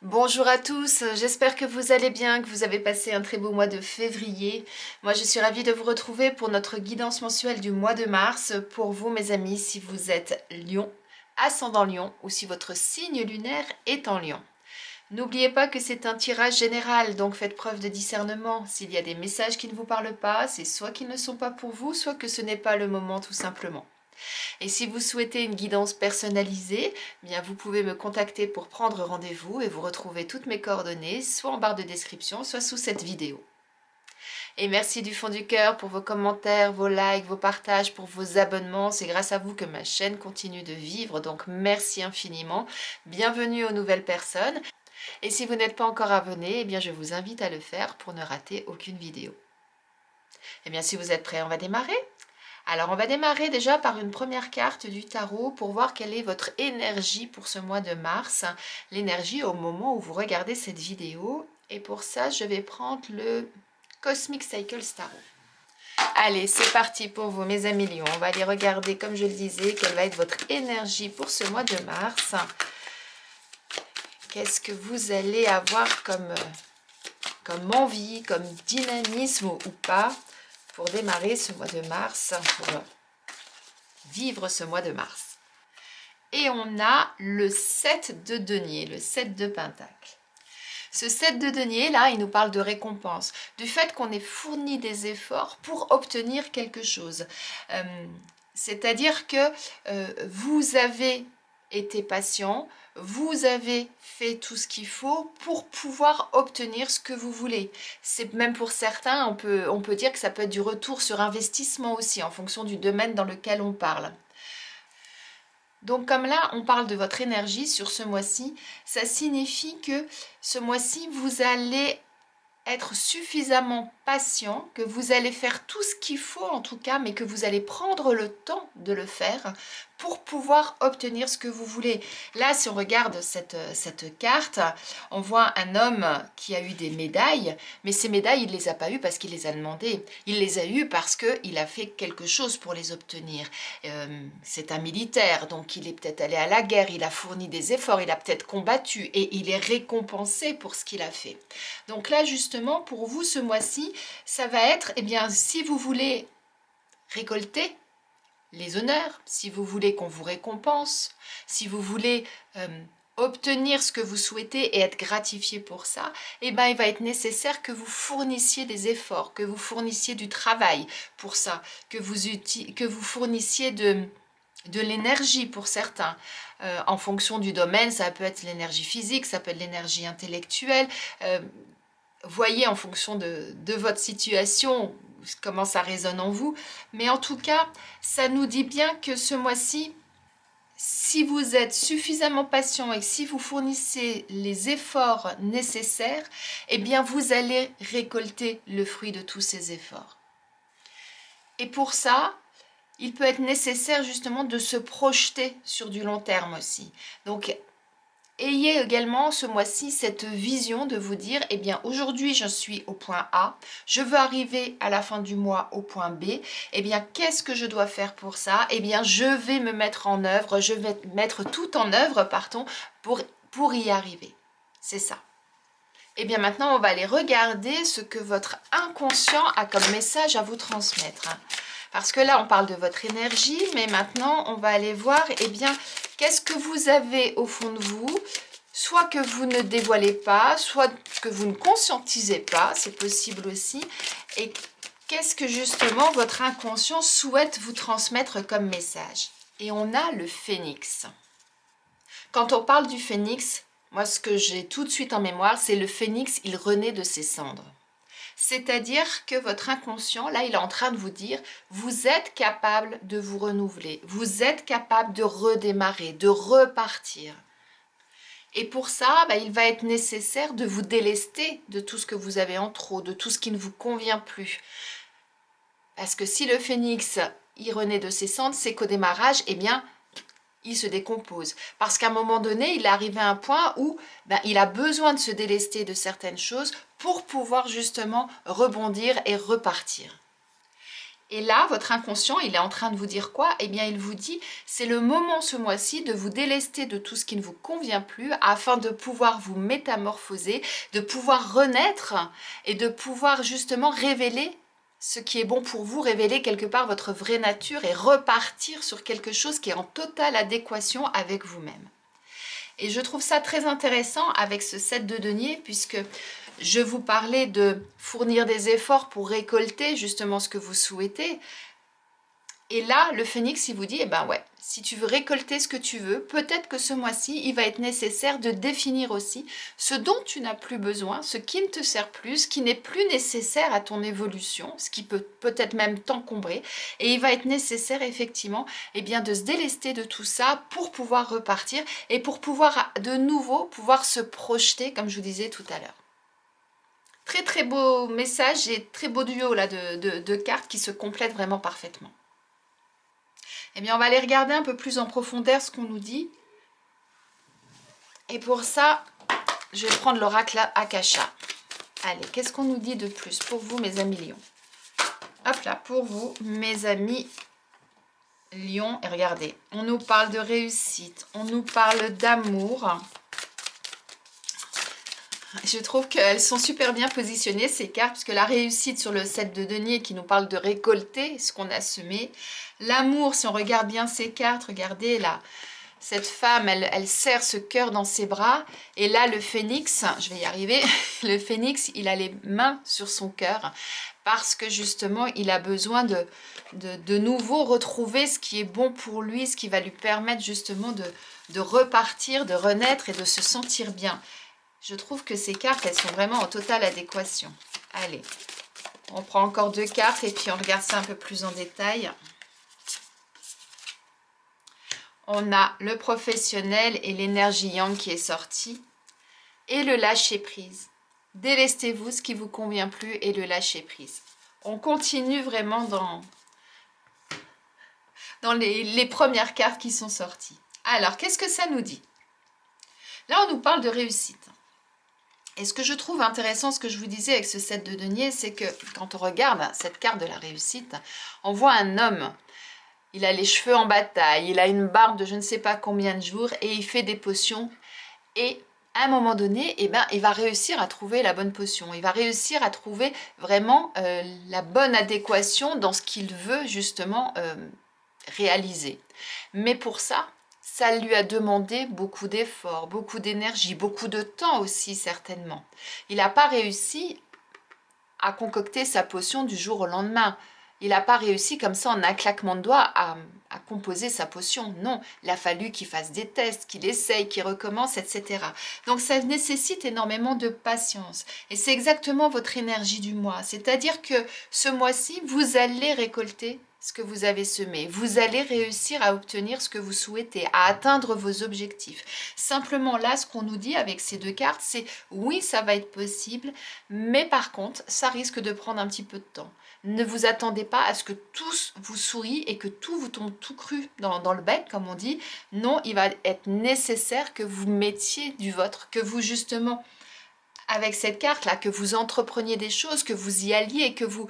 Bonjour à tous, j'espère que vous allez bien, que vous avez passé un très beau mois de février. Moi je suis ravie de vous retrouver pour notre guidance mensuelle du mois de mars. Pour vous mes amis, si vous êtes Lion, ascendant Lion ou si votre signe lunaire est en Lion. N'oubliez pas que c'est un tirage général, donc faites preuve de discernement. S'il y a des messages qui ne vous parlent pas, c'est soit qu'ils ne sont pas pour vous, soit que ce n'est pas le moment tout simplement. Et si vous souhaitez une guidance personnalisée, bien vous pouvez me contacter pour prendre rendez-vous et vous retrouvez toutes mes coordonnées, soit en barre de description, soit sous cette vidéo. Et merci du fond du cœur pour vos commentaires, vos likes, vos partages, pour vos abonnements. C'est grâce à vous que ma chaîne continue de vivre, donc merci infiniment. Bienvenue aux nouvelles personnes. Et si vous n'êtes pas encore abonné, eh bien je vous invite à le faire pour ne rater aucune vidéo. Eh bien si vous êtes prêts, on va démarrer. Alors on va démarrer déjà par une première carte du tarot pour voir quelle est votre énergie pour ce mois de mars, l'énergie au moment où vous regardez cette vidéo. Et pour ça, je vais prendre le Cosmic Cycle Tarot. Allez, c'est parti pour vous mes amis Lions. On va aller regarder, comme je le disais, quelle va être votre énergie pour ce mois de mars. Qu'est-ce que vous allez avoir comme envie, comme dynamisme ou pas pour démarrer ce mois de mars, pour vivre ce mois de mars. Et on a le 7 de denier, le 7 de pentacle. Ce 7 de denier, là, il nous parle de récompense, du fait qu'on ait fourni des efforts pour obtenir quelque chose. C'est-à-dire que vous avez été patient, vous avez fait tout ce qu'il faut pour pouvoir obtenir ce que vous voulez. C'est même pour certains, on peut dire que ça peut être du retour sur investissement aussi, en fonction du domaine dans lequel on parle. Donc comme là, on parle de votre énergie sur ce mois-ci, ça signifie que ce mois-ci, vous allez être suffisamment patient, que vous allez faire tout ce qu'il faut en tout cas, mais que vous allez prendre le temps de le faire pour pouvoir obtenir ce que vous voulez. Là, si on regarde cette carte, on voit un homme qui a eu des médailles, mais ces médailles, il ne les a pas eues parce qu'il les a demandées. Il les a eues parce qu'il a fait quelque chose pour les obtenir. C'est un militaire, donc il est peut-être allé à la guerre, il a fourni des efforts, il a peut-être combattu et il est récompensé pour ce qu'il a fait. Donc là, justement, pour vous, ce mois-ci, ça va être, eh bien, si vous voulez récolter les honneurs, si vous voulez qu'on vous récompense, si vous voulez obtenir ce que vous souhaitez et être gratifié pour ça, eh bien, il va être nécessaire que vous fournissiez des efforts, que vous fournissiez du travail pour ça, que vous fournissiez de l'énergie pour certains. En fonction du domaine, ça peut être l'énergie physique, ça peut être l'énergie intellectuelle. Voyez en fonction de votre situation comment ça résonne en vous. Mais en tout cas, ça nous dit bien que ce mois-ci, si vous êtes suffisamment patient et si vous fournissez les efforts nécessaires, eh bien vous allez récolter le fruit de tous ces efforts. Et pour ça, il peut être nécessaire justement de se projeter sur du long terme aussi. Donc, ayez également ce mois-ci cette vision de vous dire, eh bien aujourd'hui je suis au point A, je veux arriver à la fin du mois au point B, eh bien qu'est-ce que je dois faire pour ça? Eh bien je vais me mettre en œuvre, je vais mettre tout en œuvre, pardon, pour y arriver. C'est ça. Eh bien maintenant on va aller regarder ce que votre inconscient a comme message à vous transmettre. Parce que là, on parle de votre énergie, mais maintenant, on va aller voir, eh bien, qu'est-ce que vous avez au fond de vous, soit que vous ne dévoilez pas, soit que vous ne conscientisez pas, c'est possible aussi, et qu'est-ce que justement votre inconscient souhaite vous transmettre comme message. Et on a le phénix. Quand on parle du phénix, moi, ce que j'ai tout de suite en mémoire, c'est le phénix, il renaît de ses cendres. C'est-à-dire que votre inconscient, là, il est en train de vous dire, vous êtes capable de vous renouveler, vous êtes capable de redémarrer, de repartir. Et pour ça, il va être nécessaire de vous délester de tout ce que vous avez en trop, de tout ce qui ne vous convient plus. Parce que si le phénix, il renaît de ses cendres, c'est qu'au démarrage, eh bien, il se décompose. Parce qu'à un moment donné, il est arrivé à un point où il a besoin de se délester de certaines choses pour pouvoir justement rebondir et repartir. Et là, votre inconscient, il est en train de vous dire quoi? Eh bien, il vous dit, c'est le moment ce mois-ci de vous délester de tout ce qui ne vous convient plus afin de pouvoir vous métamorphoser, de pouvoir renaître et de pouvoir justement révéler ce qui est bon pour vous, révéler quelque part votre vraie nature et repartir sur quelque chose qui est en totale adéquation avec vous-même. Et je trouve ça très intéressant avec ce 7 de denier puisque je vous parlais de fournir des efforts pour récolter justement ce que vous souhaitez. Et là, le phénix, il vous dit, eh ben ouais, si tu veux récolter ce que tu veux, peut-être que ce mois-ci, il va être nécessaire de définir aussi ce dont tu n'as plus besoin, ce qui ne te sert plus, ce qui n'est plus nécessaire à ton évolution, ce qui peut peut-être même t'encombrer. Et il va être nécessaire, effectivement, eh bien, de se délester de tout ça pour pouvoir repartir et pour pouvoir de nouveau pouvoir se projeter, comme je vous disais tout à l'heure. Très très beau message et très beau duo là de cartes qui se complètent vraiment parfaitement. Eh bien, on va aller regarder un peu plus en profondeur ce qu'on nous dit. Et pour ça, je vais prendre l'oracle Akasha. Allez, qu'est-ce qu'on nous dit de plus pour vous, mes amis lions? Hop là, pour vous, mes amis lions. Et regardez, on nous parle de réussite, on nous parle d'amour. Je trouve qu'elles sont super bien positionnées, ces cartes, parce que la réussite sur le 7 de denier qui nous parle de récolter ce qu'on a semé. L'amour, si on regarde bien ces cartes, regardez là, cette femme, elle serre ce cœur dans ses bras. Et là, le phénix, je vais y arriver, le phénix, il a les mains sur son cœur parce que justement, il a besoin de nouveau retrouver ce qui est bon pour lui, ce qui va lui permettre justement de repartir, de renaître et de se sentir bien. Je trouve que ces cartes, elles sont vraiment en totale adéquation. Allez, on prend encore 2 cartes et puis on regarde ça un peu plus en détail. On a le professionnel et l'énergie yang qui est sortie. Et le lâcher prise. Délestez-vous ce qui ne vous convient plus et le lâcher prise. On continue vraiment dans les premières cartes qui sont sorties. Alors, qu'est-ce que ça nous dit? Là, on nous parle de réussite. Et ce que je trouve intéressant, ce que je vous disais avec ce 7 de denier, c'est que quand on regarde cette carte de la réussite, on voit un homme. Il a les cheveux en bataille, il a une barbe de je ne sais pas combien de jours et il fait des potions. Et à un moment donné, eh ben, il va réussir à trouver la bonne potion. Il va réussir à trouver vraiment la bonne adéquation dans ce qu'il veut justement réaliser. Mais pour ça, ça lui a demandé beaucoup d'efforts, beaucoup d'énergie, beaucoup de temps aussi certainement. Il n'a pas réussi à concocter sa potion du jour au lendemain. Il n'a pas réussi comme ça en un claquement de doigts à composer sa potion. Non, il a fallu qu'il fasse des tests, qu'il essaye, qu'il recommence, etc. Donc ça nécessite énormément de patience. Et c'est exactement votre énergie du mois. C'est-à-dire que ce mois-ci, vous allez récolter ce que vous avez semé. Vous allez réussir à obtenir ce que vous souhaitez, à atteindre vos objectifs. Simplement là, ce qu'on nous dit avec ces 2 cartes, c'est oui, ça va être possible, mais par contre, ça risque de prendre un petit peu de temps. Ne vous attendez pas à ce que tout vous sourie et que tout vous tombe tout cru dans le bec, comme on dit. Non, il va être nécessaire que vous mettiez du vôtre, que vous justement, avec cette carte-là, que vous entrepreniez des choses, que vous y alliez, que vous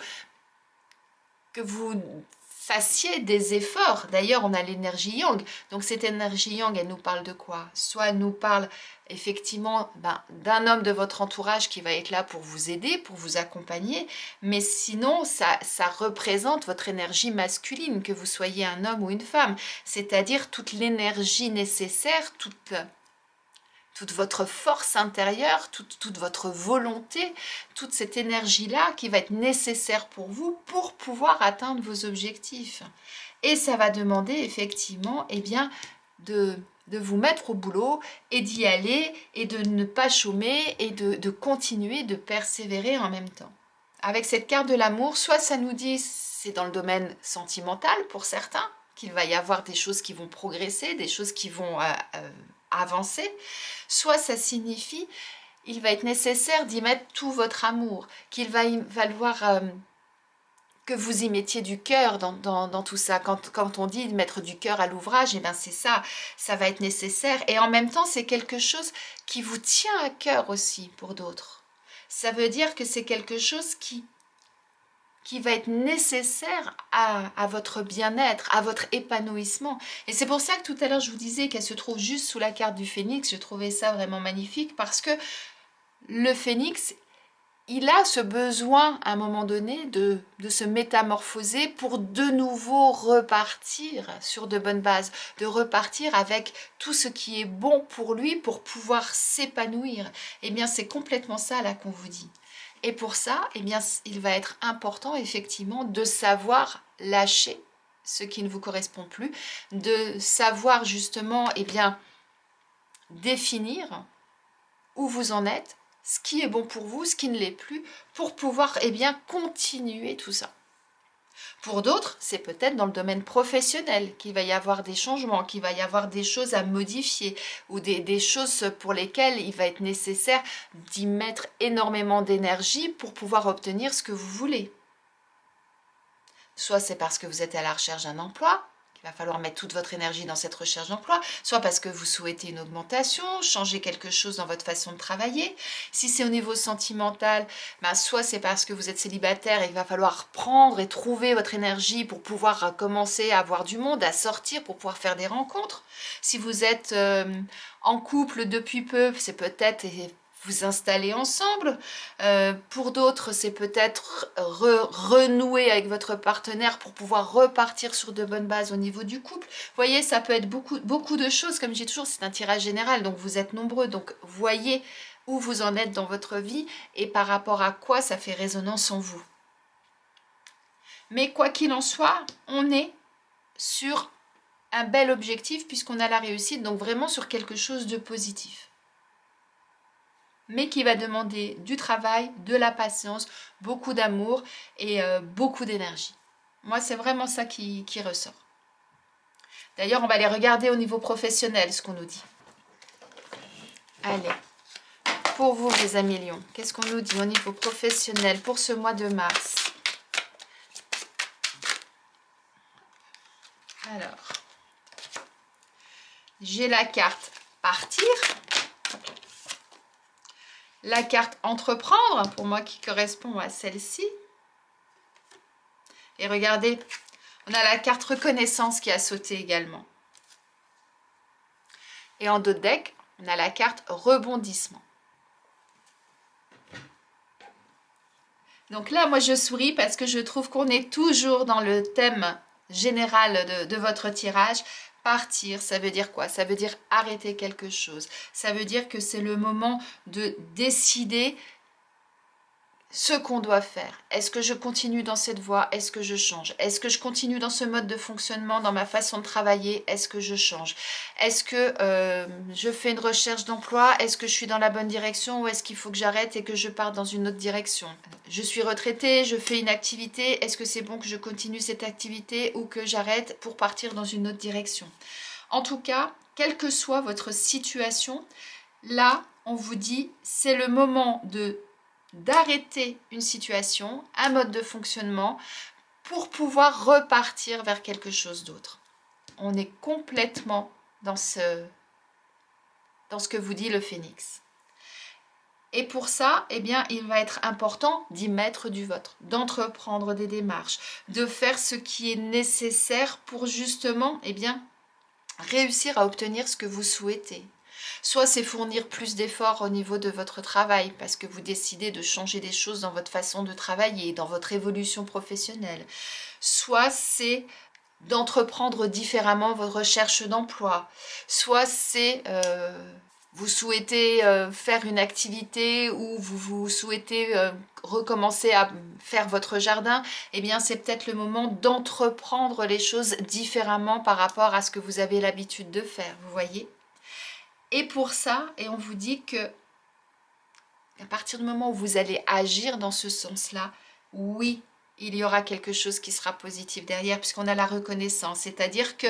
fassiez des efforts. D'ailleurs, on a l'énergie yang. Donc cette énergie yang, elle nous parle de quoi? Soit elle nous parle effectivement d'un homme de votre entourage qui va être là pour vous aider, pour vous accompagner, mais sinon ça représente votre énergie masculine, que vous soyez un homme ou une femme, c'est-à-dire toute l'énergie nécessaire, toute votre force intérieure, toute votre volonté, toute cette énergie-là qui va être nécessaire pour vous pour pouvoir atteindre vos objectifs. Et ça va demander effectivement eh bien, de vous mettre au boulot et d'y aller et de ne pas chômer et de continuer, de persévérer en même temps. Avec cette carte de l'amour, soit ça nous dit c'est dans le domaine sentimental pour certains, qu'il va y avoir des choses qui vont progresser, des choses qui vont avancer, soit ça signifie il va être nécessaire d'y mettre tout votre amour, qu'il va y falloir que vous y mettiez du cœur dans tout ça. Quand on dit de mettre du cœur à l'ouvrage, eh bien c'est ça, ça va être nécessaire. Et en même temps, c'est quelque chose qui vous tient à cœur aussi pour d'autres. Ça veut dire que c'est quelque chose qui qui va être nécessaire à votre bien-être, à votre épanouissement. Et c'est pour ça que tout à l'heure je vous disais qu'elle se trouve juste sous la carte du phénix. Je trouvais ça vraiment magnifique parce que le phénix, il a ce besoin à un moment donné de se métamorphoser pour de nouveau repartir sur de bonnes bases, de repartir avec tout ce qui est bon pour lui pour pouvoir s'épanouir. Eh bien, c'est complètement ça là qu'on vous dit. Et pour ça, eh bien, il va être important effectivement de savoir lâcher ce qui ne vous correspond plus, de savoir justement, eh bien, définir où vous en êtes, ce qui est bon pour vous, ce qui ne l'est plus, pour pouvoir eh bien, continuer tout ça. Pour d'autres, c'est peut-être dans le domaine professionnel qu'il va y avoir des changements, qu'il va y avoir des choses à modifier ou des choses pour lesquelles il va être nécessaire d'y mettre énormément d'énergie pour pouvoir obtenir ce que vous voulez. Soit c'est parce que vous êtes à la recherche d'un emploi, il va falloir mettre toute votre énergie dans cette recherche d'emploi, soit parce que vous souhaitez une augmentation, changer quelque chose dans votre façon de travailler. Si c'est au niveau sentimental, soit c'est parce que vous êtes célibataire et il va falloir prendre et trouver votre énergie pour pouvoir commencer à avoir du monde, à sortir, pour pouvoir faire des rencontres. Si vous êtes en couple depuis peu, c'est peut-être vous installer ensemble. Pour d'autres, c'est peut-être renouer avec votre partenaire pour pouvoir repartir sur de bonnes bases au niveau du couple. Vous voyez, ça peut être beaucoup de choses. Comme je dis toujours, c'est un tirage général, donc vous êtes nombreux. Donc, voyez où vous en êtes dans votre vie et par rapport à quoi ça fait résonance en vous. Mais quoi qu'il en soit, on est sur un bel objectif puisqu'on a la réussite, donc vraiment sur quelque chose de positif, mais qui va demander du travail, de la patience, beaucoup d'amour et beaucoup d'énergie. Moi, c'est vraiment ça qui ressort. D'ailleurs, on va aller regarder au niveau professionnel ce qu'on nous dit. Allez, pour vous, les amis lions, qu'est-ce qu'on nous dit au niveau professionnel pour ce mois de mars? Alors, j'ai la carte partir. La carte entreprendre, pour moi qui correspond à celle-ci. Et regardez, on a la carte reconnaissance qui a sauté également. Et en dos de deck, on a la carte rebondissement. Donc là, moi je souris parce que je trouve qu'on est toujours dans le thème général de votre tirage. Partir, ça veut dire quoi? Ça veut dire arrêter quelque chose. Ça veut dire que c'est le moment de décider ce qu'on doit faire. Est-ce que je continue dans cette voie? Est-ce que je change? Est-ce que je continue dans ce mode de fonctionnement, dans ma façon de travailler? Est-ce que je change? Est-ce que je fais une recherche d'emploi? Est-ce que je suis dans la bonne direction ou est-ce qu'il faut que j'arrête et que je parte dans une autre direction? Je suis retraitée, je fais une activité. Est-ce que c'est bon que je continue cette activité ou que j'arrête pour partir dans une autre direction? En tout cas, quelle que soit votre situation, là, on vous dit, c'est le moment d'arrêter une situation, un mode de fonctionnement pour pouvoir repartir vers quelque chose d'autre. On est complètement dans ce que vous dit le phénix. Et pour ça, eh bien, il va être important d'y mettre du vôtre, d'entreprendre des démarches, de faire ce qui est nécessaire pour justement, eh bien, réussir à obtenir ce que vous souhaitez. Soit c'est fournir plus d'efforts au niveau de votre travail parce que vous décidez de changer des choses dans votre façon de travailler, dans votre évolution professionnelle. Soit c'est d'entreprendre différemment vos recherches d'emploi. Soit c'est vous souhaitez faire une activité ou vous souhaitez recommencer à faire votre jardin. Eh bien, c'est peut-être le moment d'entreprendre les choses différemment par rapport à ce que vous avez l'habitude de faire, vous voyez ? Et pour ça, et on vous dit que à partir du moment où vous allez agir dans ce sens-là, oui, il y aura quelque chose qui sera positif derrière, puisqu'on a la reconnaissance. C'est-à-dire que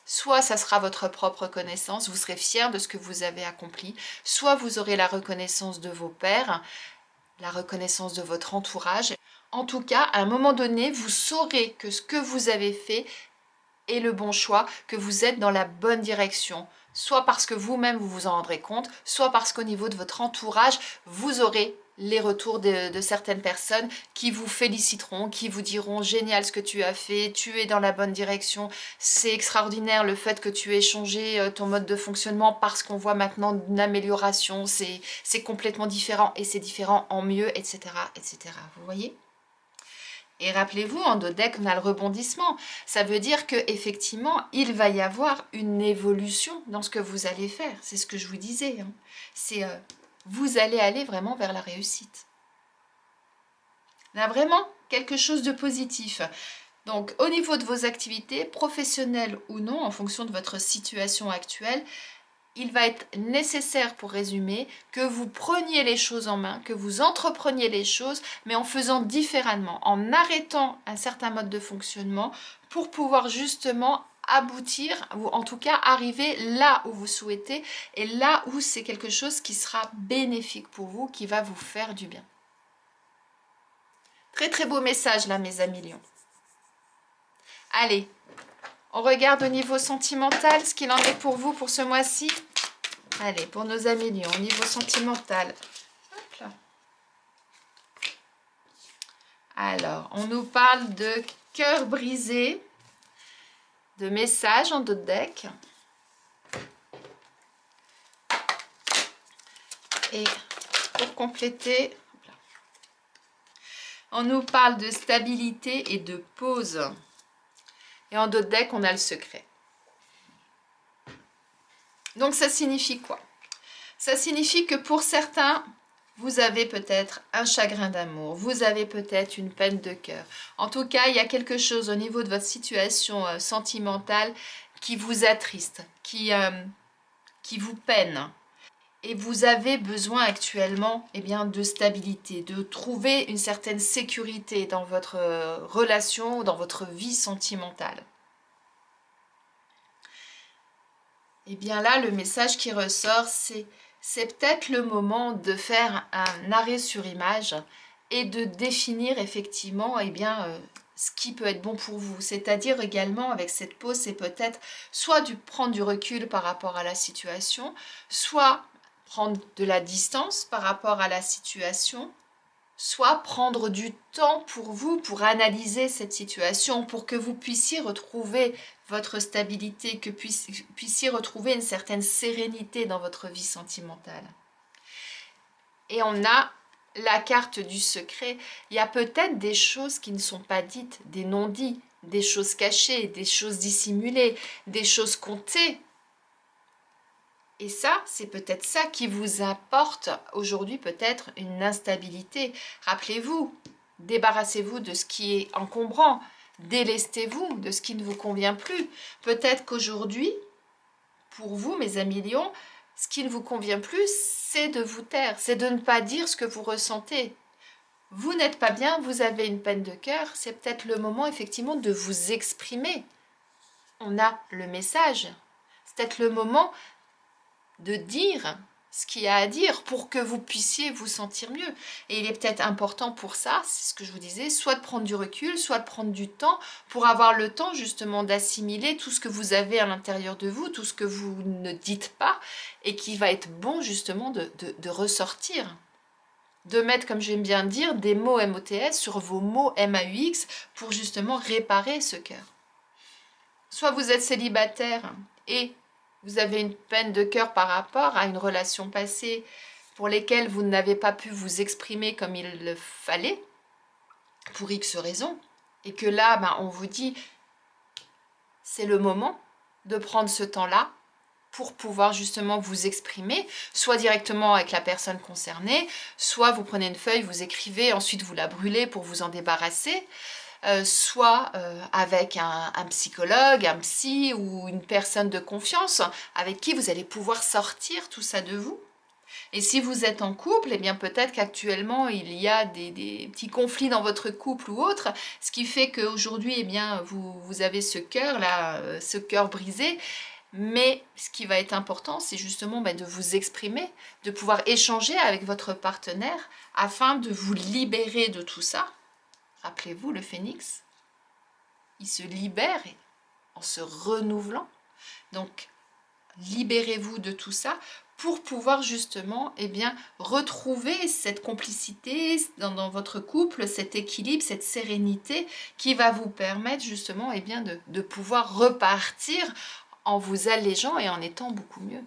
soit ça sera votre propre connaissance, vous serez fier de ce que vous avez accompli, soit vous aurez la reconnaissance de vos pairs, la reconnaissance de votre entourage. En tout cas, à un moment donné, vous saurez que ce que vous avez fait est le bon choix, que vous êtes dans la bonne direction. Soit parce que vous-même vous vous en rendrez compte, soit parce qu'au niveau de votre entourage, vous aurez les retours de certaines personnes qui vous féliciteront, qui vous diront génial ce que tu as fait, tu es dans la bonne direction, c'est extraordinaire le fait que tu aies changé ton mode de fonctionnement parce qu'on voit maintenant une amélioration, c'est complètement différent et c'est différent en mieux, etc., etc. Vous voyez? Et rappelez-vous, en dodeck, on a le rebondissement. Ça veut dire que effectivement, il va y avoir une évolution dans ce que vous allez faire. C'est ce que je vous disais. Hein. C'est vous allez aller vraiment vers la réussite. Il y a vraiment quelque chose de positif. Donc, au niveau de vos activités, professionnelles ou non, en fonction de votre situation actuelle, il va être nécessaire, pour résumer, que vous preniez les choses en main, que vous entrepreniez les choses, mais en faisant différemment, en arrêtant un certain mode de fonctionnement pour pouvoir justement aboutir, ou en tout cas arriver là où vous souhaitez, et là où c'est quelque chose qui sera bénéfique pour vous, qui va vous faire du bien. Très très beau message là, mes amis lions. Allez, on regarde au niveau sentimental ce qu'il en est pour vous pour ce mois-ci. Allez, pour nos amis lions, au niveau sentimental. Hop là. Alors, on nous parle de cœur brisé, de messages en dodeck. Et pour compléter, on nous parle de stabilité et de pause. Et en dodeck, on a le secret. Donc, ça signifie quoi? Ça signifie que pour certains, vous avez peut-être un chagrin d'amour, vous avez peut-être une peine de cœur. En tout cas, il y a quelque chose au niveau de votre situation sentimentale qui vous attriste, qui vous peine. Et vous avez besoin actuellement de stabilité, de trouver une certaine sécurité dans votre relation, dans votre vie sentimentale. Et bien là, le message qui ressort, c'est peut-être le moment de faire un arrêt sur image et de définir effectivement ce qui peut être bon pour vous. C'est-à-dire également avec cette pause, c'est peut-être soit prendre du recul par rapport à la situation, soit prendre de la distance par rapport à la situation, soit prendre du temps pour vous, pour analyser cette situation, pour que vous puissiez retrouver votre stabilité, que puissiez retrouver une certaine sérénité dans votre vie sentimentale. Et on a la carte du secret. Il y a peut-être des choses qui ne sont pas dites, des non-dits, des choses cachées, des choses dissimulées, des choses comptées. Et ça, c'est peut-être ça qui vous apporte aujourd'hui peut-être une instabilité. Rappelez-vous, débarrassez-vous de ce qui est encombrant, délestez-vous de ce qui ne vous convient plus. Peut-être qu'aujourd'hui, pour vous, mes amis lions, ce qui ne vous convient plus, c'est de vous taire, c'est de ne pas dire ce que vous ressentez. Vous n'êtes pas bien, vous avez une peine de cœur, c'est peut-être le moment effectivement de vous exprimer. On a le message, c'est peut-être le moment de dire ce qu'il y a à dire pour que vous puissiez vous sentir mieux. Et il est peut-être important pour ça, c'est ce que je vous disais, soit de prendre du recul, soit de prendre du temps pour avoir le temps justement d'assimiler tout ce que vous avez à l'intérieur de vous, tout ce que vous ne dites pas et qui va être bon justement de ressortir. De mettre, comme j'aime bien dire, des mots MOTS sur vos mots MAUX pour justement réparer ce cœur. Soit vous êtes célibataire et vous avez une peine de cœur par rapport à une relation passée pour lesquelles vous n'avez pas pu vous exprimer comme il le fallait, pour X raisons, et que là, on vous dit, c'est le moment de prendre ce temps-là pour pouvoir justement vous exprimer, soit directement avec la personne concernée, soit vous prenez une feuille, vous écrivez, ensuite vous la brûlez pour vous en débarrasser, soit avec un psychologue, un psy ou une personne de confiance avec qui vous allez pouvoir sortir tout ça de vous. Et si vous êtes en couple, eh bien peut-être qu'actuellement il y a des petits conflits dans votre couple ou autre, ce qui fait qu'aujourd'hui eh bien vous avez ce cœur là, ce cœur brisé. Mais ce qui va être important, c'est justement de vous exprimer, de pouvoir échanger avec votre partenaire afin de vous libérer de tout ça. Rappelez-vous, le phénix, il se libère en se renouvelant. Donc, libérez-vous de tout ça pour pouvoir justement retrouver cette complicité dans votre couple, cet équilibre, cette sérénité qui va vous permettre justement de pouvoir repartir en vous allégeant et en étant beaucoup mieux.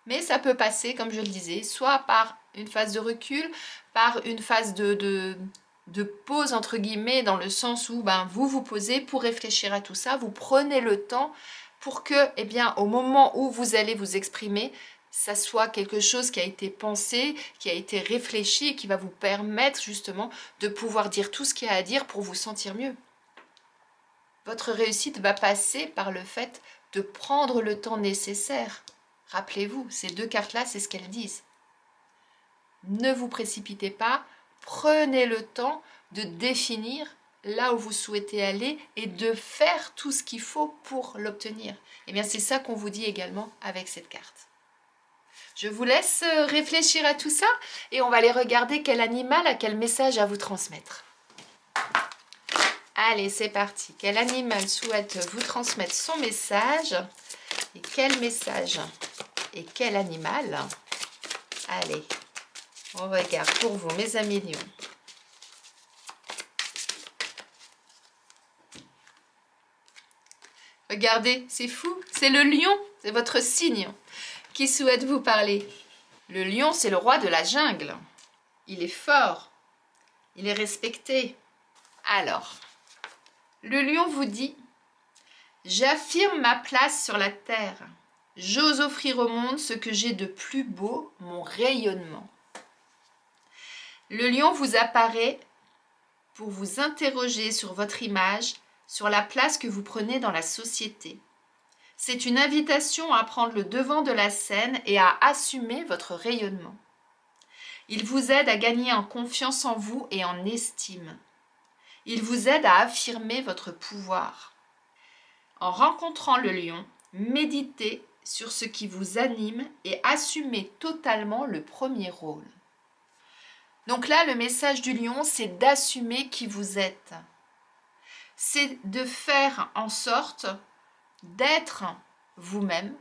Mais ça peut passer, comme je le disais, soit par une phase de recul, par une phase de pause entre guillemets, dans le sens où vous vous posez pour réfléchir à tout ça, vous prenez le temps pour que, au moment où vous allez vous exprimer, ça soit quelque chose qui a été pensé, qui a été réfléchi et qui va vous permettre justement de pouvoir dire tout ce qu'il y a à dire pour vous sentir mieux. Votre réussite va passer par le fait de prendre le temps nécessaire. Rappelez-vous, ces deux cartes-là, c'est ce qu'elles disent. Ne vous précipitez pas, prenez le temps de définir là où vous souhaitez aller et de faire tout ce qu'il faut pour l'obtenir. Eh bien, c'est ça qu'on vous dit également avec cette carte. Je vous laisse réfléchir à tout ça et on va aller regarder quel animal a quel message à vous transmettre. Allez, c'est parti. Quel animal souhaite vous transmettre son message? Et quel message? Et quel animal? Allez, on regarde pour vous, mes amis lions. Regardez, c'est fou. C'est le lion, c'est votre signe qui souhaite vous parler. Le lion, c'est le roi de la jungle. Il est fort. Il est respecté. Alors, le lion vous dit: j'affirme ma place sur la terre. J'ose offrir au monde ce que j'ai de plus beau, mon rayonnement. Le lion vous apparaît pour vous interroger sur votre image, sur la place que vous prenez dans la société. C'est une invitation à prendre le devant de la scène et à assumer votre rayonnement. Il vous aide à gagner en confiance en vous et en estime. Il vous aide à affirmer votre pouvoir. En rencontrant le lion, méditez sur ce qui vous anime et assumez totalement le premier rôle. Donc là, le message du lion, c'est d'assumer qui vous êtes. C'est de faire en sorte d'être vous-même,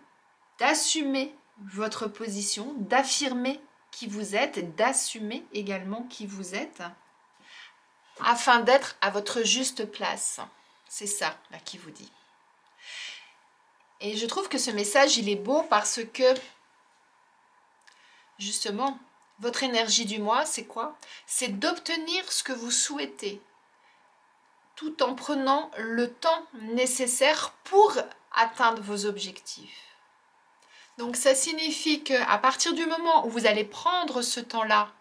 d'assumer votre position, d'affirmer qui vous êtes, d'assumer également qui vous êtes, afin d'être à votre juste place. C'est ça là qui vous dit. Et je trouve que ce message, il est beau parce que, justement, votre énergie du mois, c'est quoi? C'est d'obtenir ce que vous souhaitez, tout en prenant le temps nécessaire pour atteindre vos objectifs. Donc ça signifie qu'à partir du moment où vous allez prendre ce temps-là,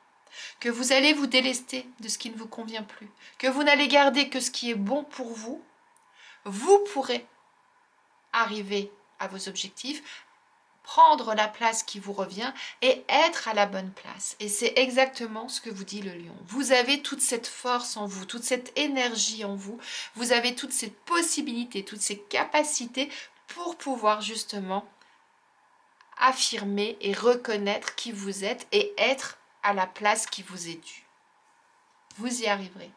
que vous allez vous délester de ce qui ne vous convient plus, que vous n'allez garder que ce qui est bon pour vous, vous pourrez arriver à vos objectifs, prendre la place qui vous revient et être à la bonne place. Et c'est exactement ce que vous dit le lion. Vous avez toute cette force en vous, toute cette énergie en vous, vous avez toutes ces possibilités, toutes ces capacités pour pouvoir justement affirmer et reconnaître qui vous êtes et être à la place qui vous est due. Vous y arriverez.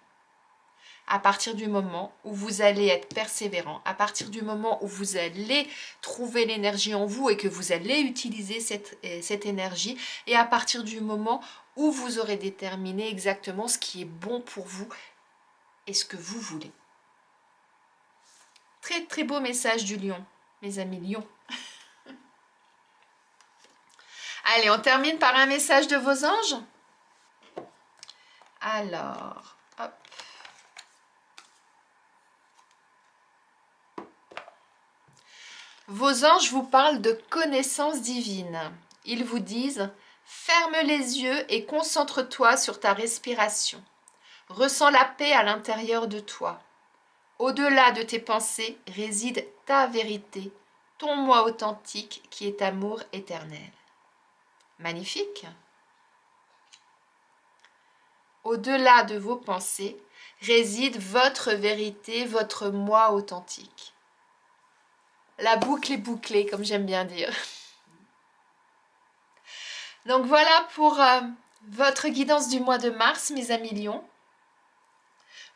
À partir du moment où vous allez être persévérant, à partir du moment où vous allez trouver l'énergie en vous et que vous allez utiliser cette énergie, et à partir du moment où vous aurez déterminé exactement ce qui est bon pour vous et ce que vous voulez. Très très beau message du lion, mes amis lions. Allez, on termine par un message de vos anges. Alors, hop. Vos anges vous parlent de connaissance divine. Ils vous disent: ferme les yeux et concentre-toi sur ta respiration. Ressens la paix à l'intérieur de toi. Au-delà de tes pensées réside ta vérité, ton moi authentique qui est amour éternel. Magnifique. Au-delà de vos pensées réside votre vérité, votre moi authentique. La boucle est bouclée, comme j'aime bien dire. Donc voilà pour votre guidance du mois de mars, mes amis lions.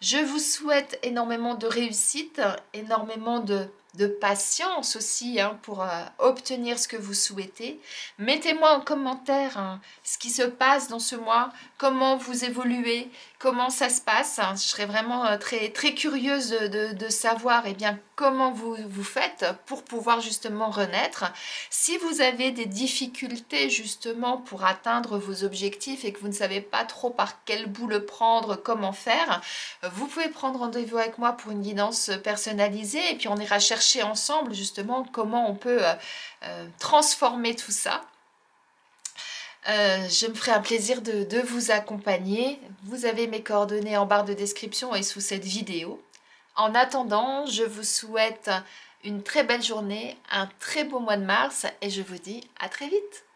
Je vous souhaite énormément de réussite, énormément de de patience aussi hein, pour obtenir ce que vous souhaitez. Mettez-moi en commentaire hein, ce qui se passe dans ce mois, comment vous évoluez, comment ça se passe. Je serais vraiment très, très curieuse de savoir eh bien, comment vous faites pour pouvoir justement renaître. Si vous avez des difficultés justement pour atteindre vos objectifs et que vous ne savez pas trop par quel bout le prendre, comment faire, vous pouvez prendre rendez-vous avec moi pour une guidance personnalisée et puis on ira chercher ensemble justement comment on peut transformer tout ça. Je me ferai un plaisir de vous accompagner. Vous avez mes coordonnées en barre de description et sous cette vidéo. En attendant, je vous souhaite une très belle journée, un très beau mois de mars et je vous dis à très vite.